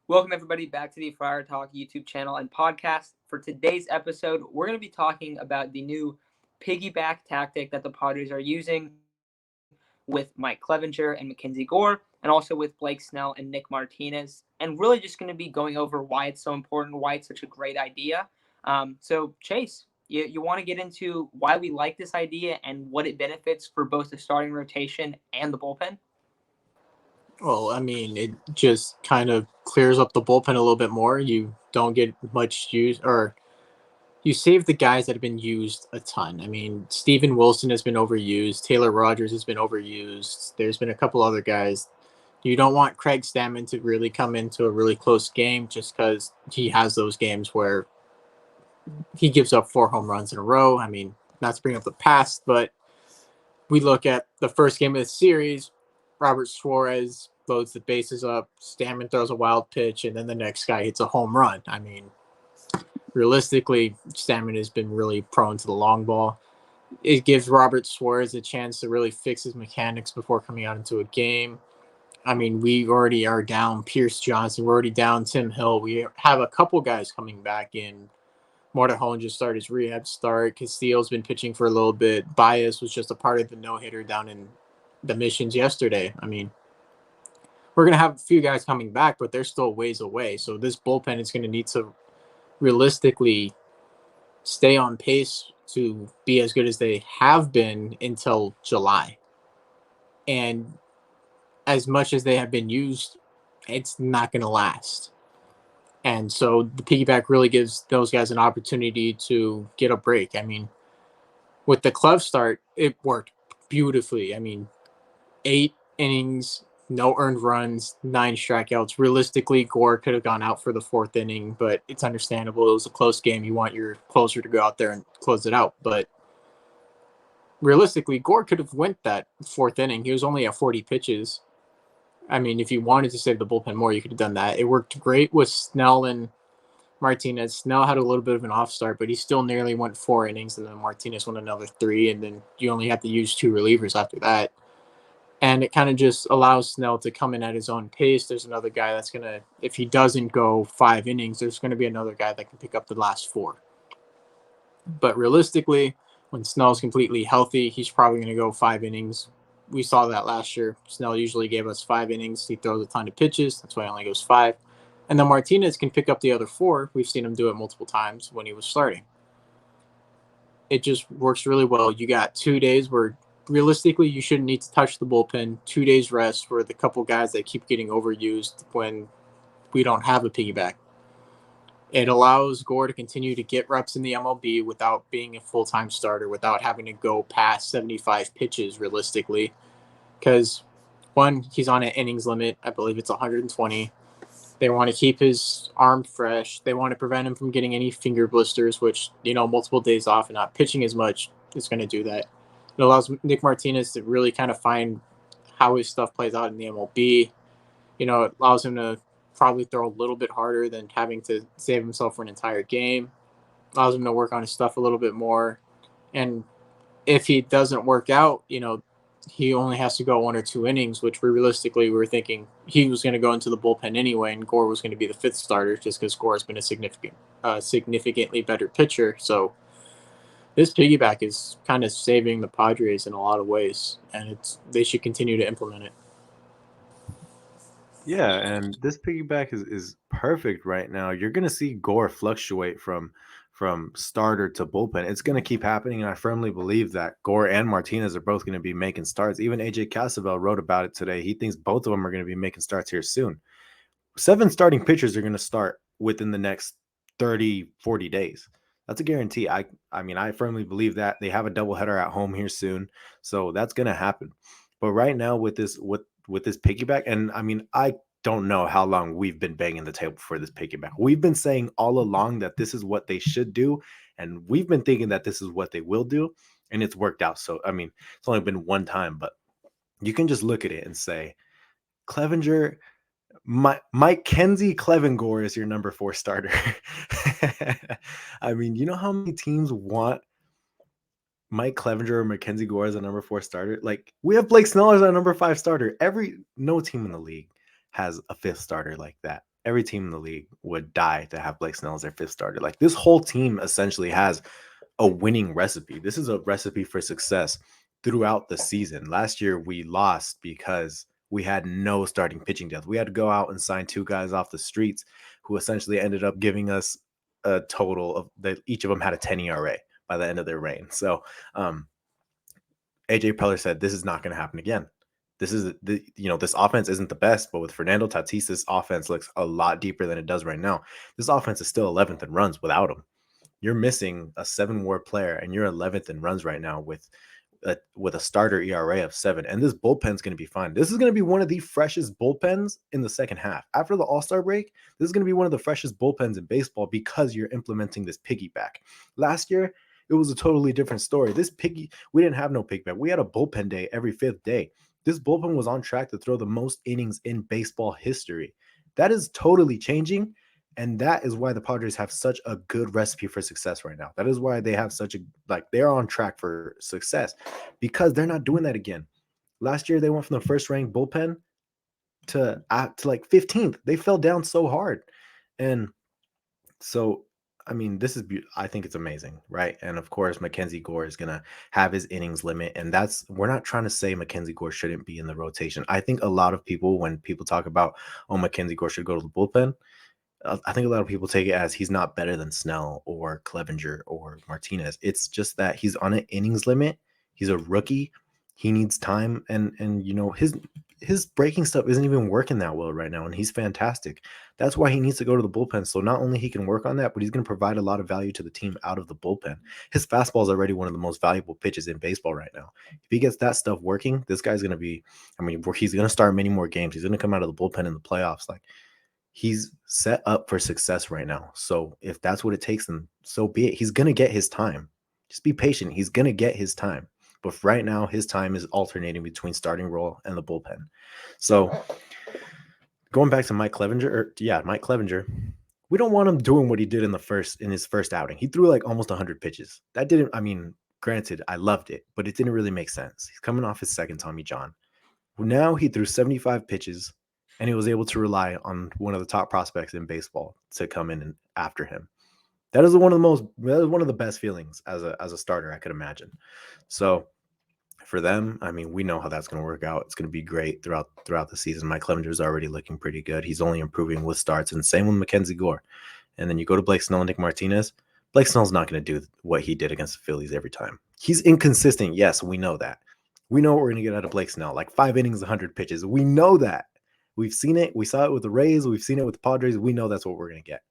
Welcome, everybody, back to the Friar Talk YouTube channel and podcast. For today's episode, we're going to be talking about the new piggyback tactic that the Padres are using with Mike Clevenger and Mackenzie Gore, and also with Blake Snell and Nick Martinez. And really just going to be going over why it's so important, why it's such a great idea. So, Chase, you want to get into why we like this idea and what it benefits for both the starting rotation and the bullpen? Well, I mean, it just kind of clears up the bullpen a little bit more. You don't get much use, or you save the guys that have been used a ton. I mean, Steven Wilson has been overused. Taylor Rogers has been overused. There's been a couple other guys. You don't want Craig Stammen to really come into a really close game just because he has those games where he gives up 4 home runs in a row. I mean, not to bring up the past, but we look at the first game of the series. Robert Suarez loads the bases up. Stammen throws a wild pitch, and then the next guy hits a home run. I mean, realistically, Stammen has been really prone to the long ball. It gives Robert Suarez a chance to really fix his mechanics before coming out into a game. I mean, we already are down Pierce Johnson. We're already down Tim Hill. We have a couple guys coming back in. Motorholm just started his rehab start. Castillo's been pitching for a little bit. Baez was just a part of the no-hitter down in the missions yesterday. I mean, we're going to have a few guys coming back, but they're still ways away. So this bullpen is going to need to realistically stay on pace to be as good as they have been until July. And as much as they have been used, it's not going to last. And so the piggyback really gives those guys an opportunity to get a break. I mean, with the Clev start, it worked beautifully. I mean, 8 innings, no earned runs, 9 strikeouts. Realistically, Gore could have gone out for the 4th inning, but it's understandable. It was a close game. You want your closer to go out there and close it out. But realistically, Gore could have went that 4th inning. He was only at 40 pitches. I mean, if you wanted to save the bullpen more, you could have done that. It worked great with Snell and Martinez. Snell had a little bit of an off start, but he still nearly went 4 innings, and then Martinez went another 3, and then you only have to use 2 relievers after that. And it kind of just allows Snell to come in at his own pace. There's another guy that's going to, if he doesn't go 5 innings, there's going to be another guy that can pick up the last 4. But realistically, when Snell's completely healthy, he's probably going to go 5 innings. We saw that last year. Snell usually gave us 5 innings. He throws a ton of pitches. That's why he only goes 5. And then Martinez can pick up the other 4. We've seen him do it multiple times when he was starting. It just works really well. You got 2 days where realistically you shouldn't need to touch the bullpen. 2 days rest for the couple guys that keep getting overused when we don't have a piggyback. It allows Gore to continue to get reps in the MLB without being a full-time starter, without having to go past 75 pitches realistically. Because, one, he's on an innings limit. I believe it's 120. They want to keep his arm fresh. They want to prevent him from getting any finger blisters, which, multiple days off and not pitching as much is going to do that. It allows Nick Martinez to really kind of find how his stuff plays out in the MLB. It allows him to probably throw a little bit harder than having to save himself for an entire game. Allows him to work on his stuff a little bit more. And if he doesn't work out, he only has to go 1 or 2 innings, which realistically we were thinking he was going to go into the bullpen anyway, and Gore was going to be the 5th starter just because Gore has been a significantly better pitcher. So this piggyback is kind of saving the Padres in a lot of ways, and they should continue to implement it. Yeah, and this piggyback is perfect right now. You're gonna see Gore fluctuate from starter to bullpen. It's gonna keep happening, and I firmly believe that Gore and Martinez are both gonna be making starts. Even AJ Cassavell wrote about it today. He thinks both of them are gonna be making starts here soon. 7 starting pitchers are gonna start within the next 30, 40 days. That's a guarantee. I mean, I firmly believe that. They have a doubleheader at home here soon, so that's gonna happen. But right now with this piggyback, and I mean, I don't know how long we've been banging the table for this piggyback. We've been saying all along that this is what they should do, and we've been thinking that this is what they will do, and it's worked out. So I mean, it's only been one time, but you can just look at it and say, Clevenger, Mike Kenzie Clevengore is your number 4 starter. I mean, you know how many teams want Mike Clevenger or Mackenzie Gore as a number 4 starter? Like, we have Blake Snell as our number 5 starter. No team in the league has a 5th starter like that. every team in the league would die to have Blake Snell as their fifth starter. Like, this whole team essentially has a winning recipe. This is a recipe for success throughout the season. Last year we lost because we had no starting pitching depth. We had to go out and sign two guys off the streets who essentially ended up giving us a total of that. Each of them had a 10 ERA by the end of their reign. So AJ Preller said, this is not going to happen again. This is this offense isn't the best, but with Fernando Tatis, this offense looks a lot deeper than it does right now. This offense is still 11th in runs without him. You're missing a 7-WAR player, and you're 11th in runs right now with a starter ERA of 7. And this bullpen's going to be fine. This is going to be one of the freshest bullpens in the second half. After the All-Star break, this is going to be one of the freshest bullpens in baseball because you're implementing this piggyback. Last year, it was a totally different story. We didn't have no piggyback. We had a bullpen day every 5th day. This bullpen was on track to throw the most innings in baseball history. That is totally changing. And that is why the Padres have such a good recipe for success right now. That is why they have they're on track for success, because they're not doing that again. Last year, they went from the first ranked bullpen to like 15th. They fell down so hard. And so, I mean, I think it's amazing, right? And of course, Mackenzie Gore is going to have his innings limit. And we're not trying to say Mackenzie Gore shouldn't be in the rotation. I think a lot of people, when people talk about, Mackenzie Gore should go to the bullpen, I think a lot of people take it as he's not better than Snell or Clevenger or Martinez. It's just that he's on an innings limit. He's a rookie. He needs time, and his breaking stuff isn't even working that well right now, and he's fantastic. That's why he needs to go to the bullpen. So not only he can work on that, but he's going to provide a lot of value to the team out of the bullpen. His fastball is already one of the most valuable pitches in baseball right now. If he gets that stuff working, this guy's going to be. I mean, he's going to start many more games. He's going to come out of the bullpen in the playoffs. Like, he's set up for success right now. So if that's what it takes, then so be it. He's going to get his time. Just be patient. He's going to get his time. But right now, his time is alternating between starting role and the bullpen. So going back to Mike Clevenger, we don't want him doing what he did in his first outing. He threw like almost 100 pitches. Granted, I loved it, but it didn't really make sense. He's coming off his second Tommy John. Now he threw 75 pitches, and he was able to rely on one of the top prospects in baseball to come in and after him. That is one of the best feelings as a starter I could imagine. So for them, I mean, we know how that's going to work out. It's going to be great throughout the season. Mike Clevenger is already looking pretty good. He's only improving with starts, and same with Mackenzie Gore. And then you go to Blake Snell and Nick Martinez. Blake Snell's not going to do what he did against the Phillies every time. He's inconsistent. Yes, we know that. We know what we're going to get out of Blake Snell, like 5 innings, 100 pitches. We know that. We've seen it. We saw it with the Rays. We've seen it with the Padres. We know that's what we're going to get.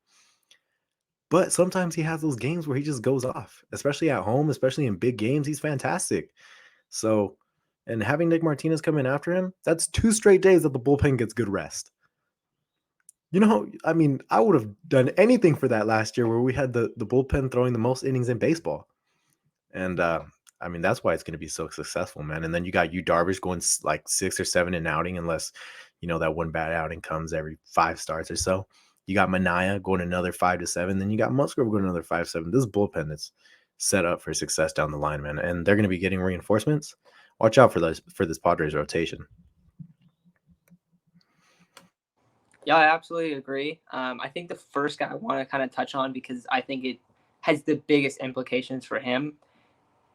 But sometimes he has those games where he just goes off, especially at home, especially in big games. He's fantastic. So, and having Nick Martinez come in after him, that's 2 straight days that the bullpen gets good rest. I mean, I would have done anything for that last year where we had the bullpen throwing the most innings in baseball. And, I mean, that's why it's going to be so successful, man. And then you got Yu Darvish going like 6 or 7 in outing, unless, that one bad outing comes every 5 starts or so. You got Manaea going another 5 to 7. Then you got Musgrove going another 5-7. This bullpen is set up for success down the line, man. And they're going to be getting reinforcements. Watch out for this Padres rotation. Yeah, I absolutely agree. I think the first guy I want to kind of touch on, because I think it has the biggest implications for him,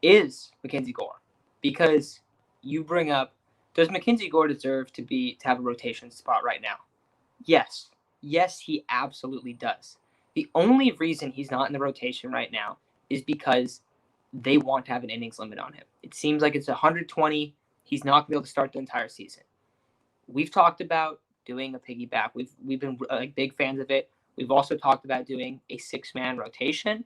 is Mackenzie Gore. Because you bring up, does Mackenzie Gore deserve to have a rotation spot right now? Yes. Yes, he absolutely does. The only reason he's not in the rotation right now is because they want to have an innings limit on him. It seems like it's 120. He's not going to be able to start the entire season. We've talked about doing a piggyback. We've been big fans of it. We've also talked about doing a 6-man rotation.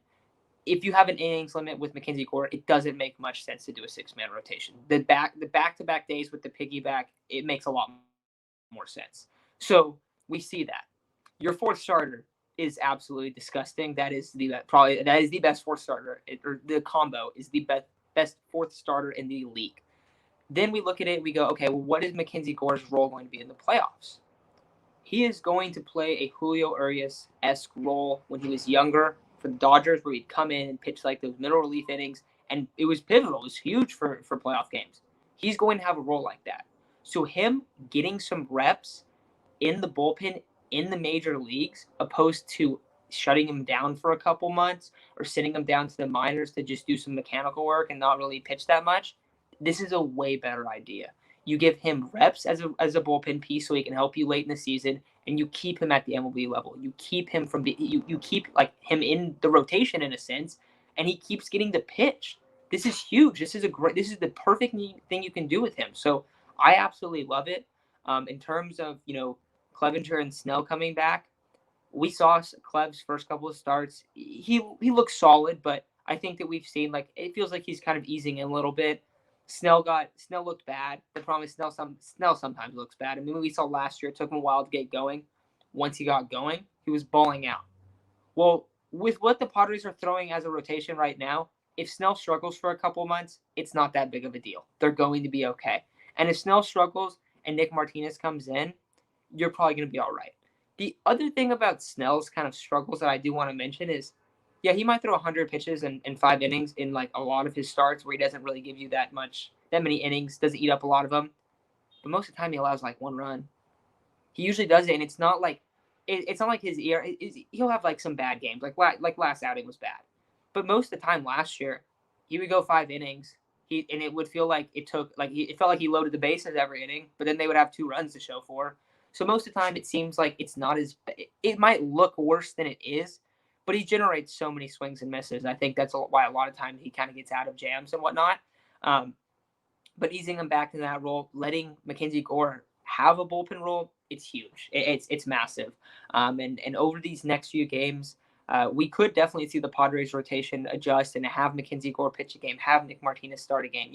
If you have an innings limit with Mackenzie Gore, it doesn't make much sense to do a 6-man rotation. The back-to-back days with the piggyback, it makes a lot more sense. So we see that. Your 4th starter is absolutely disgusting. That is the best 4th starter, or the combo is the best 4th starter in the league. Then we look at it, we go, okay, well, what is Mackenzie Gore's role going to be in the playoffs? He is going to play a Julio Urias-esque role when he was younger for the Dodgers, where he'd come in and pitch like those middle relief innings, and it was pivotal. It was huge for playoff games. He's going to have a role like that. So him getting some reps in the bullpen in the major leagues, opposed to shutting him down for a couple months or sending him down to the minors to just do some mechanical work and not really pitch that much, this is a way better idea. You give him reps as a bullpen piece so he can help you late in the season, and you keep him at the MLB level. You keep him from you keep like him in the rotation in a sense, and he keeps getting to pitch. This is huge. This is the perfect thing you can do with him. So I absolutely love it. In terms of Clevenger and Snell coming back, we saw Clev's first couple of starts. He looks solid, but I think that we've seen it feels like he's kind of easing in a little bit. Snell looked bad. The problem is Snell sometimes looks bad. I mean, we saw last year, it took him a while to get going. Once he got going, he was balling out. Well, with what the Padres are throwing as a rotation right now, if Snell struggles for a couple months, it's not that big of a deal. They're going to be okay. And if Snell struggles and Nick Martinez comes in, you're probably going to be all right. The other thing about Snell's kind of struggles that I do want to mention is, yeah, he might throw 100 pitches in 5 innings in a lot of his starts where he doesn't really give you that many innings, doesn't eat up a lot of them. But most of the time he allows 1 run. He usually does it, and it's not like his ear. He'll have some bad games, like last outing was bad. But most of the time last year, he would go 5 innings. And it would feel like it felt like he loaded the bases every inning, but then they would have 2 runs to show for. So most of the time, it seems like it's not it might look worse than it is, but he generates so many swings and misses. I think that's why a lot of times he kind of gets out of jams and whatnot. But easing him back in that role, letting Mackenzie Gore have a bullpen role, it's huge. It's massive. And over these next few games, we could definitely see the Padres rotation adjust and have Mackenzie Gore pitch a game, have Nick Martinez start a game.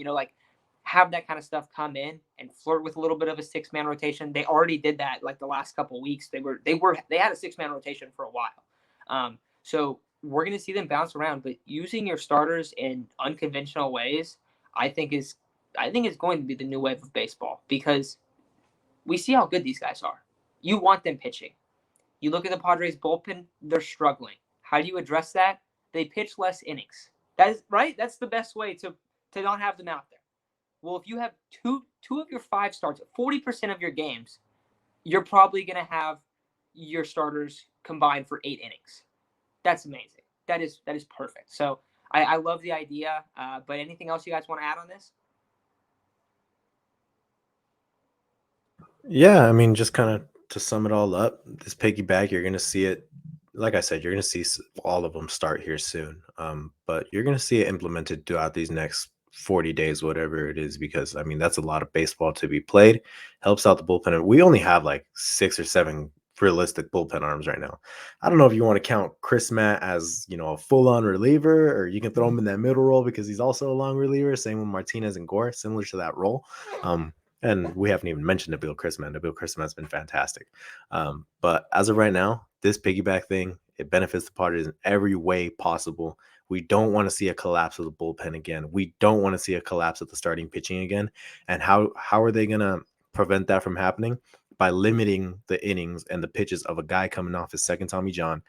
Have that kind of stuff come in and flirt with a little bit of a 6-man rotation. They already did that the last couple of weeks. They had a 6-man rotation for a while. So we're going to see them bounce around, but using your starters in unconventional ways, I think is going to be the new wave of baseball, because we see how good these guys are. You want them pitching. You look at the Padres bullpen, they're struggling. How do you address that? They pitch less innings. That is right. That's the best way to not have them out there. Well, if you have two of your 5 starts, 40% of your games, you're probably going to have your starters combined for 8 innings. That's amazing. That is perfect. So I love the idea. But anything else you guys want to add on this? Yeah, I mean, just kind of to sum it all up, this piggyback, you're going to see it. Like I said, you're going to see all of them start here soon. But you're going to see it implemented throughout these next 40 days, whatever it is, because I mean, that's a lot of baseball to be played. Helps out the bullpen. And we only have 6 or 7 realistic bullpen arms right now. I don't know if you want to count Chris Matt as, a full-on reliever, or you can throw him in that middle role because he's also a long reliever. Same with Martinez and Gore, similar to that role. And we haven't even mentioned Nabil Chrisman. Nabil Chrisman has been fantastic. But as of right now, this piggyback thing, it benefits the Padres in every way possible. We don't want to see a collapse of the bullpen again. We don't want to see a collapse of the starting pitching again. And how are they going to prevent that from happening? By limiting the innings and the pitches of a guy coming off his second Tommy John,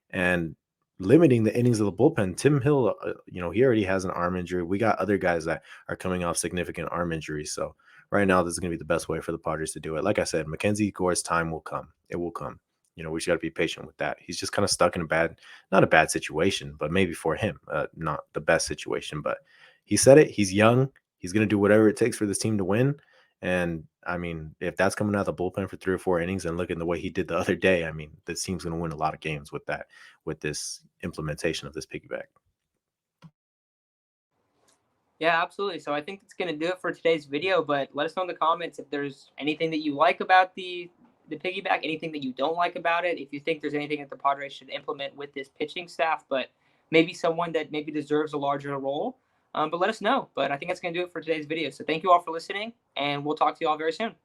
and limiting the innings of the bullpen. Tim Hill, he already has an arm injury. We got other guys that are coming off significant arm injuries. So right now, this is going to be the best way for the Padres to do it. Like I said, Mackenzie Gore's time will come. It will come. We just got to be patient with that. He's just kind of stuck in not a bad situation, but maybe for him, not the best situation. But he said it. He's young. He's going to do whatever it takes for this team to win. And I mean, if that's coming out of the bullpen for 3 or 4 innings and looking the way he did the other day, I mean, this team's going to win a lot of games with that, with this implementation of this piggyback. Yeah, absolutely. So I think that's going to do it for today's video, but let us know in the comments if there's anything that you like about the piggyback, anything that you don't like about it, if you think there's anything that the Padres should implement with this pitching staff, but maybe someone that maybe deserves a larger role. But let us know. But I think that's going to do it for today's video. So thank you all for listening, and we'll talk to you all very soon.